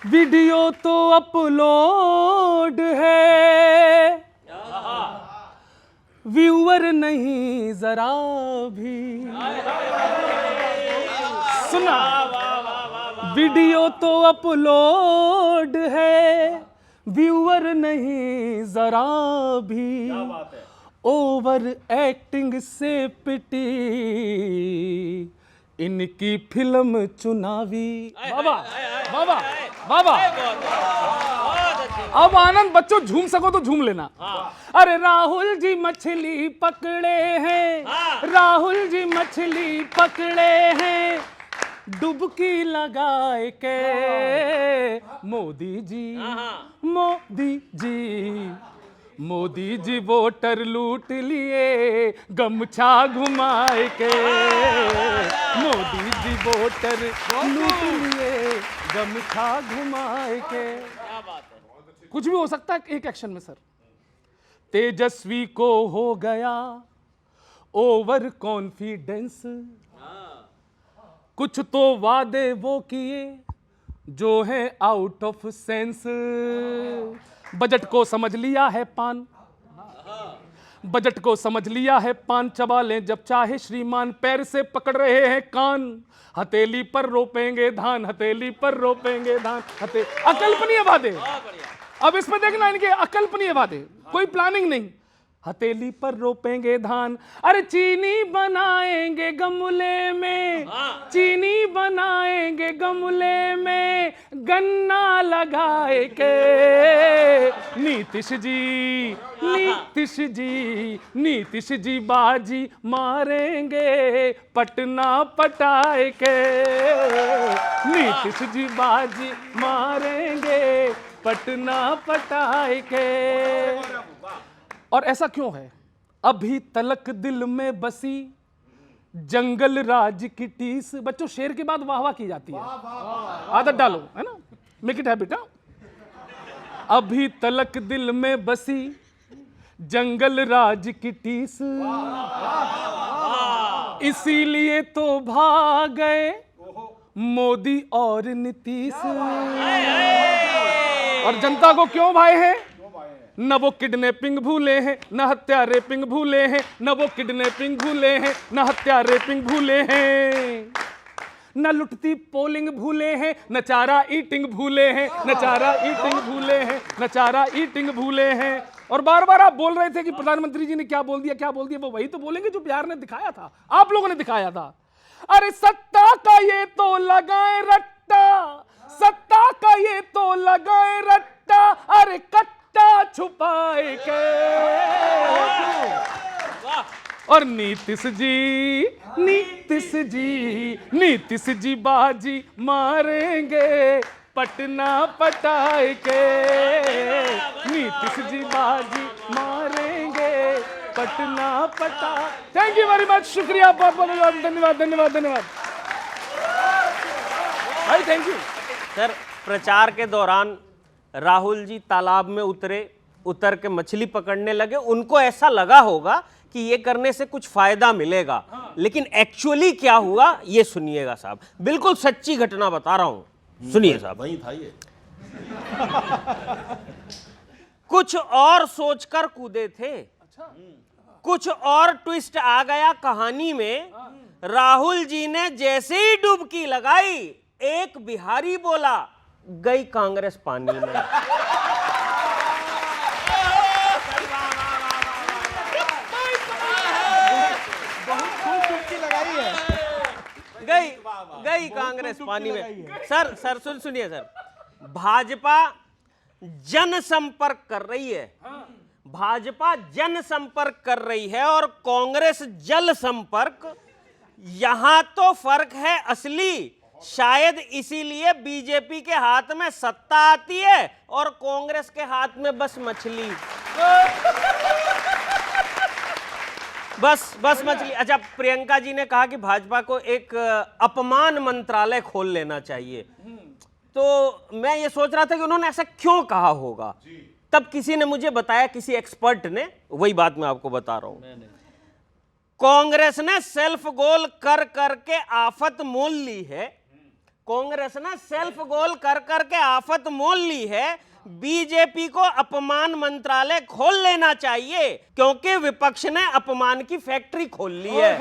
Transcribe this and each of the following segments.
Video तो upload है, viewer नहीं जरा भी। सुना, वीडियो तो अपलोड है, व्यूअर नहीं जरा भी। ओवर एक्टिंग से पिटी इनकी फिल्म चुनावी। बाबा बाबा बाबा, अब आनंद बच्चों झूम सको तो झूम लेना। अरे राहुल जी मछली पकड़े हैं, राहुल जी मछली पकड़े हैं, डुबकी लगाए के मोदी जी, मोदी जी, मोदी जी वोटर लूट लिए गमछा घुमाए के, मोदी जी वोटर लूट लिए गमछा घुमाए के। कुछ भी हो सकता है एक एक्शन में सर। तेजस्वी को हो गया ओवर कॉन्फिडेंस, कुछ तो वादे वो किए जो है आउट ऑफ सेंस। बजट को समझ लिया है पान, बजट को समझ लिया है पान, चबा लें जब चाहे श्रीमान, पैर से पकड़ रहे हैं कान, हथेली पर रोपेंगे धान, हथेली पर रोपेंगे धान। अकल्पनीय वादे, अब इसमें देखना इनके अकल्पनीय वादे, कोई प्लानिंग नहीं। हथेली पर रोपेंगे धान, अरे चीनी बनाएंगे गमले में, चीनी बनाएंगे गमले में, गन्ना लगाए के नीतीश जी, नीतीश जी, नीतीश जी बाजी मारेंगे पटना पटाए के, नीतीश जी बाजी मारेंगे पटना पटाए के। और ऐसा क्यों है? अभी तलक दिल में बसी जंगल राज की टीस। बच्चों शेर के बाद वाह वाह की जाती है, आदत डालो, है ना, मेक इट हैबिट। अभी तलक दिल में बसी जंगल राज की टीस, इसीलिए तो भाग गए मोदी और नीतीश। और जनता को क्यों भाए हैं? न वो किडनैपिंग भूले हैं, न हत्या रेपिंग भूले हैं, न वो किडनैपिंग भूले हैं, न हत्या रेपिंग भूले हैं, न लुटती पोलिंग भूले हैं, न चारा ईटिंग भूले हैं, न चारा ईटिंग भूले हैं, न चारा ईटिंग भूले हैं। और बार बार आप बोल रहे थे कि प्रधानमंत्री जी ने क्या बोल दिया, क्या बोल दिया। वो वही तो बोलेंगे जो बिहार ने दिखाया था, आप लोगों ने दिखाया था। अरे सत्ता का ये तो लगाए रट्टा, सत्ता का ये तो लगाए रट्टा, अरे कट्टा छुपाए के। और नीतीश जी, नीतीश जी, नीतीश जी बाजी मारेंगे पटना पटाए के, नीतीश जी बाजी मारेंगे पटना पटा। थैंक यू वेरी मच, शुक्रिया, बहुत बहुत धन्यवाद, धन्यवाद, धन्यवाद भाई, थैंक यू। सर, प्रचार के दौरान राहुल जी तालाब में उतर के मछली पकड़ने लगे। उनको ऐसा लगा होगा कि ये करने से कुछ फायदा मिलेगा, लेकिन एक्चुअली क्या हुआ ये सुनिएगा साहब। बिल्कुल सच्ची घटना बता रहा हूं, सुनिए साहब। वही था ये। कुछ और सोचकर कूदे थे, कुछ और ट्विस्ट आ गया कहानी में। राहुल जी ने जैसे ही डुबकी लगाई, एक बिहारी बोला, गई कांग्रेस पानी में। गई कांग्रेस पानी में। सर सुनिए सर, भाजपा जनसंपर्क कर रही है, भाजपा जनसंपर्क कर रही है और कांग्रेस जल संपर्क। यहां तो फर्क है असली। शायद इसीलिए बीजेपी के हाथ में सत्ता आती है और कांग्रेस के हाथ में बस मछली, बस मछली। अच्छा, प्रियंका जी ने कहा कि भाजपा को एक अपमान मंत्रालय खोल लेना चाहिए, तो मैं ये सोच रहा था कि उन्होंने ऐसा क्यों कहा होगा। तब किसी ने मुझे बताया, किसी एक्सपर्ट ने, वही बात मैं आपको बता रहा हूं। कांग्रेस ने सेल्फ गोल कर करके आफत मोल ली है। कांग्रेस ने सेल्फ गोल कर करके आफत मोल ली है। बीजेपी को अपमान मंत्रालय खोल लेना चाहिए, क्योंकि विपक्ष ने अपमान की फैक्ट्री खोल ली है।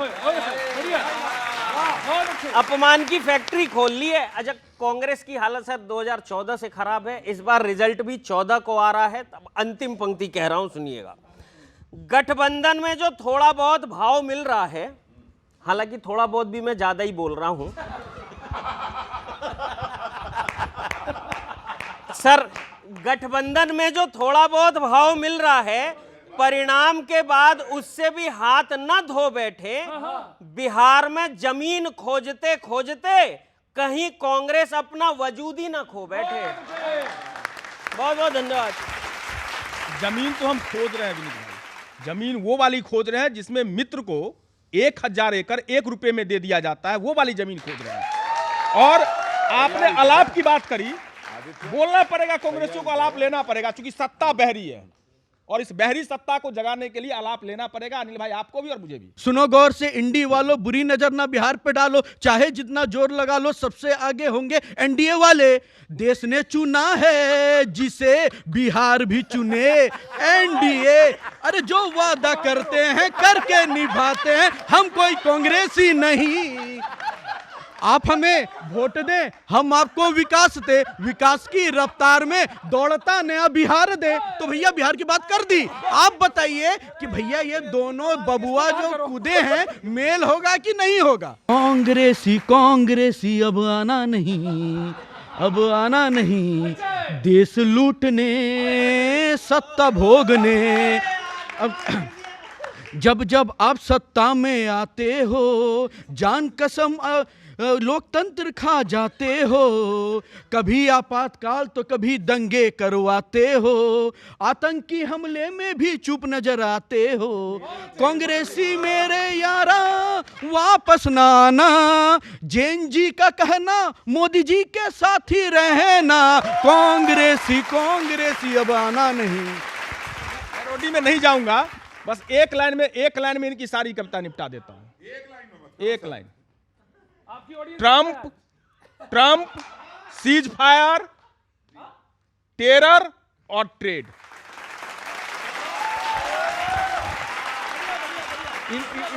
अपमान की फैक्ट्री खोल ली है। अच्छा, कांग्रेस की हालत सर 2014 से खराब है। इस बार रिजल्ट भी 14 को आ रहा है। तब अंतिम पंक्ति कह रहा हूं, सुनिएगा। गठबंधन में जो थोड़ा बहुत भाव मिल रहा है, हालांकि थोड़ा बहुत भी मैं ज्यादा ही बोल रहा हूं सर, गठबंधन में जो थोड़ा बहुत भाव मिल रहा है, परिणाम के बाद उससे भी हाथ न धो बैठे। बिहार में जमीन खोजते खोजते कहीं कांग्रेस अपना वजूद ही न खो बैठे। बहुत बहुत धन्यवाद। जमीन तो हम खोज रहे हैं विनीत भाई, जमीन वो वाली खोज रहे हैं जिसमें मित्र को 1000 एकड़ 1 रुपए में दे दिया जाता है, वो वाली जमीन खोज रहे हैं। और आपने अलाप की बात करी, बोलना पड़ेगा, कांग्रेसियों को अलाप लेना पड़ेगा, क्योंकि सत्ता बहरी है और इस बहरी सत्ता को जगाने के लिए अलाप लेना पड़ेगा। अनिल भाई, आपको भी और मुझे भी। सुनो गौर से, इंडी वालों, बुरी नजर ना बिहार पे डालो, चाहे जितना जोर लगा लो, सबसे आगे होंगे एनडीए वाले। देश ने चुना है जिसे बिहार भी चुने एनडीए। अरे जो वादा करते हैं करके निभाते हैं, हम कोई कांग्रेसी नहीं। आप हमें वोट दें, हम आपको विकास दे, विकास की रफ्तार में दौड़ता नया बिहार दे। तो भैया बिहार की बात कर दी। आप बताइए कि भैया ये दोनों बबुआ जो कूदे हैं, मेल होगा कि नहीं होगा? कांग्रेसी कांग्रेसी अब आना नहीं, अब आना नहीं, देश लूटने सत्ता भोगने। अब जब जब आप सत्ता में आते हो, जान कसम लोकतंत्र खा जाते हो। कभी आपातकाल तो कभी दंगे करवाते हो, आतंकी हमले में भी चुप नजर आते हो। कांग्रेसी मेरे यारा वापस ना आना, जैन जी का कहना मोदी जी के साथ ही रहना। कांग्रेसी कांग्रेसी अब आना नहीं। रोडी में नहीं जाऊंगा, बस एक लाइन में इनकी सारी कविता निपटा देता हूं। एक line. Trump, cease fire, terror और ट्रेड।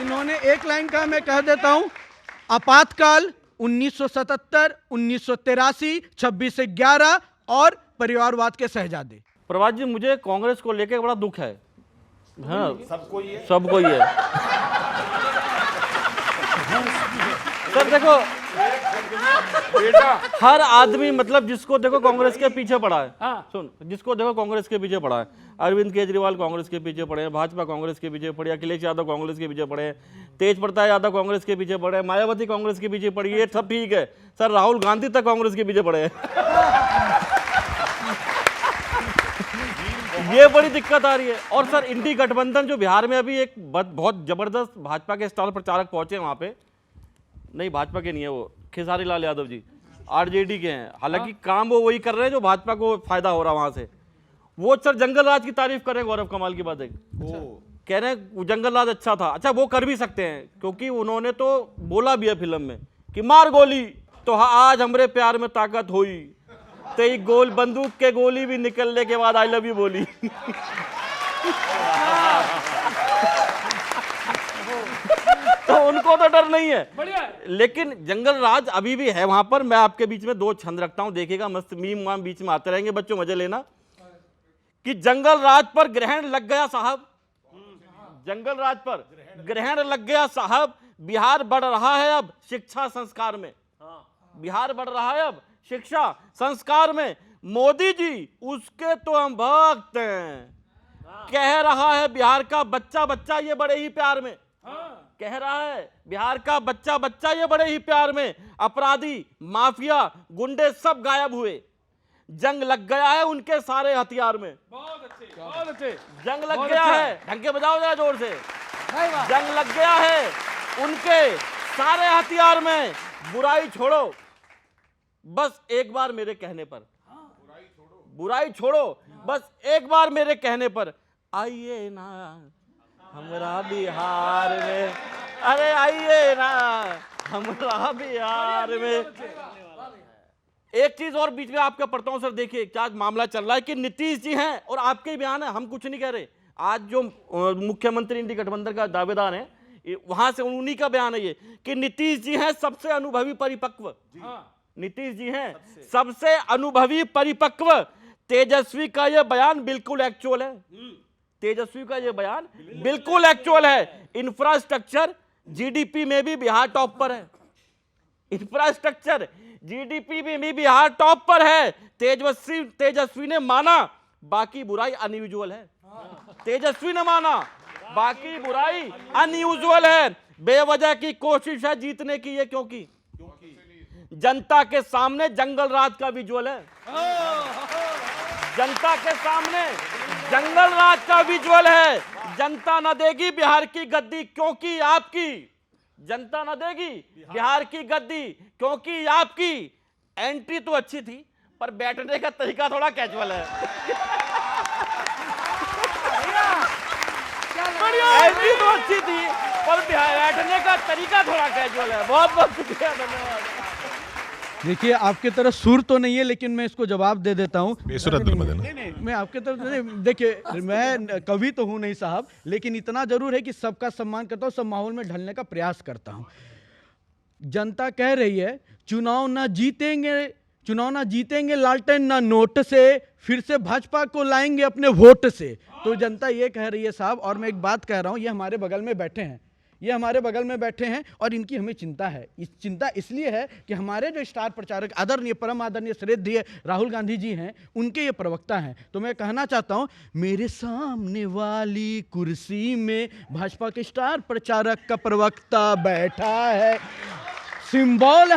इन्होंने एक लाइन का, मैं कह देता हूं, आपातकाल 1977, 1983, 26/11 और परिवारवाद के शहजादे। प्रभात जी, मुझे कांग्रेस को लेकर बड़ा दुख है। हाँ, सबको ही है सर। देखो हर आदमी, मतलब जिसको देखो कांग्रेस के पीछे पड़ा है। सुन, जिसको देखो कांग्रेस के पीछे पड़ा है। अरविंद केजरीवाल कांग्रेस के पीछे पड़े हैं, भाजपा कांग्रेस के पीछे पड़ी, अखिलेश यादव कांग्रेस के पीछे पड़े हैं, तेज प्रताप यादव कांग्रेस के पीछे पड़े हैं, मायावती कांग्रेस के पीछे पड़ी है। सब ठीक है सर, राहुल गांधी तक कांग्रेस के पीछे पड़े हैं। ये बड़ी दिक्कत आ रही है। और सर, इंडी गठबंधन जो बिहार में अभी एक बहुत जबरदस्त भाजपा के स्टार प्रचारक पहुंचे वहां पे, नहीं भाजपा के नहीं है वो, खेसारी लाल यादव जी आरजेडी के हैं। हालांकि काम वो वही कर रहे हैं जो भाजपा को फायदा हो रहा वहां से। वो सर जंगल राज की तारीफ कर रहे हैं। गौरव, कमाल की बात है, कह रहे हैं जंगल राज अच्छा था। अच्छा, वो कर भी सकते हैं, क्योंकि उन्होंने तो बोला भी है फिल्म में कि मार गोली तो आज हमरे प्यार में ताकत हुई, तेरी गोल बंदूक के गोली भी निकलने के बाद आई लव यू बोली। तो उनको तो डर नहीं है। लेकिन जंगल राज अभी भी है वहां पर। मैं आपके बीच में 2 छंद रखता हूं, देखिएगा, मस्त मीम वाम बीच में आते रहेंगे, बच्चों मजे लेना। कि जंगल राज पर ग्रहण लग गया साहब, जंगल राज पर ग्रहण लग गया साहब। बिहार बढ़ रहा है अब शिक्षा संस्कार में, बिहार बढ़ रहा है अब शिक्षा संस्कार में। मोदी जी उसके तो हम भक्त हैं। कह रहा है बिहार का बच्चा बच्चा ये बड़े ही प्यार में, कह रहा है बिहार का बच्चा बच्चा ये बड़े ही प्यार में। अपराधी, माफिया, गुंडे सब गायब हुए, जंग लग गया है उनके सारे हथियार में। बहुत अच्छे जंग लग गया है। ढंग के बजाओ जरा जोर से। जंग लग गया है उनके सारे हथियार में। बुराई छोड़ो बस एक बार मेरे कहने पर, बुराई छोड़ो बस एक बार मेरे कहने पर। आइए ना हमरा बिहार में, अरे आइए ना हमरा बिहार में। एक चीज और बीच में आपका पढ़ता हूं सर, देखिए क्या मामला चल रहा है कि नीतीश जी हैं और आपके ही बयान है, हम कुछ नहीं कह रहे। आज जो मुख्यमंत्री इंडी गठबंधन का दावेदार है, वहां से उन्हीं का बयान है ये कि नीतीश जी हैं सबसे अनुभवी परिपक्व। नीतीश जी हैं सबसे अनुभवी परिपक्व। तेजस्वी का यह बयान बिल्कुल एक्चुअल है। तेजस्वी का यह बयान बिल्कुल एक्चुअल है। इंफ्रास्ट्रक्चर जीडीपी में भी बिहार टॉप पर है। इंफ्रास्ट्रक्चर जीडीपी में भी बिहार टॉप पर है। तेजस्वी ने माना बाकी बुराई अनयूजुअल है। तेजस्वी ने माना बाकी बुराई अनयूजुअल है। बेवजह की कोशिश है जीतने की ये, क्योंकि जनता के सामने जंगल राज का विजुअल है। जनता के सामने जंगल राज का विजुअल है। जनता न देगी बिहार की गद्दी, क्योंकि आपकी जनता न देगी बिहार की गद्दी, क्योंकि आपकी एंट्री तो अच्छी थी पर बैठने का तरीका थोड़ा कैजुअल है। एंट्री तो अच्छी थी पर बैठने का तरीका थोड़ा कैजुअल है। बहुत बहुत शुक्रिया, धन्यवाद। देखिए, आपके तरफ सुर तो नहीं है, लेकिन मैं इसको जवाब दे देता हूँ। नहीं, मैं आपके तरफ देखिए, मैं कवि तो हूँ नहीं साहब, लेकिन इतना जरूर है कि सबका सम्मान करता हूँ, सब माहौल में ढलने का प्रयास करता हूँ। जनता कह रही है चुनाव ना जीतेंगे लालटेन ना नोट से, फिर से भाजपा को लाएंगे अपने वोट से। तो जनता ये कह रही है साहब, और मैं एक बात कह रहा हूँ, ये हमारे बगल में बैठे हैं, ये हमारे बगल में बैठे हैं और इनकी हमें चिंता है। इस चिंता इसलिए है कि हमारे जो स्टार प्रचारक आदरणीय परम आदरणीय श्रद्धेय राहुल गांधी जी हैं, उनके ये प्रवक्ता हैं। तो मैं कहना चाहता हूं, मेरे सामने वाली कुर्सी में भाजपा के स्टार प्रचारक का प्रवक्ता बैठा है। सिंबल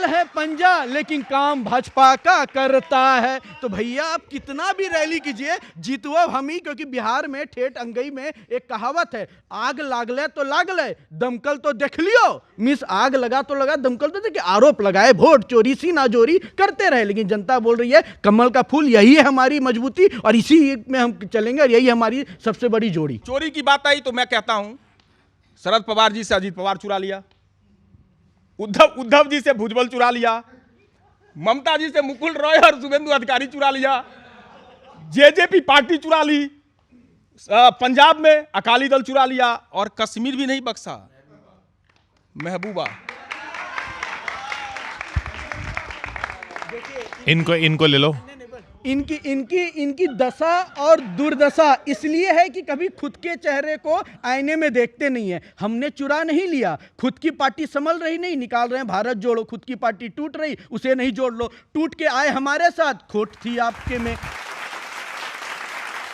है पंजा, लेकिन काम भाजपा का करता है। तो भैया आप कितना भी रैली कीजिए, जीतवा हम ही, क्योंकि बिहार में ठेठ अंगई में एक कहावत है, आग लागले तो लागले, दमकल तो देख लियो। मिस आग लगा तो लगा, दमकल तो देखिए। आरोप लगाए, वोट चोरी सीना जोरी करते रहे, लेकिन जनता बोल रही है कमल का फूल यही है हमारी मजबूती और इसी में हम चलेंगे और यही हमारी सबसे बड़ी जोड़ी। चोरी की बात आई तो मैं कहता हूं, शरद पवार जी से अजीत पवार चुरा लिया, उद्धव जी से भुजबल चुरा लिया, ममता जी से मुकुल रॉय और शुभेंदु अधिकारी चुरा लिया, जेजेपी पार्टी चुरा ली, पंजाब में अकाली दल चुरा लिया और कश्मीर भी नहीं बख्शा। महबूबा, इनको ले लो। इनकी दशा और दुर्दशा इसलिए है कि कभी खुद के चेहरे को आईने में देखते नहीं है। हमने चुरा नहीं लिया, खुद की पार्टी संभल रही नहीं, निकाल रहे हैं भारत जोड़ो। खुद की पार्टी टूट रही, उसे नहीं जोड़ लो, टूट के आए हमारे साथ, खोट थी आपके में।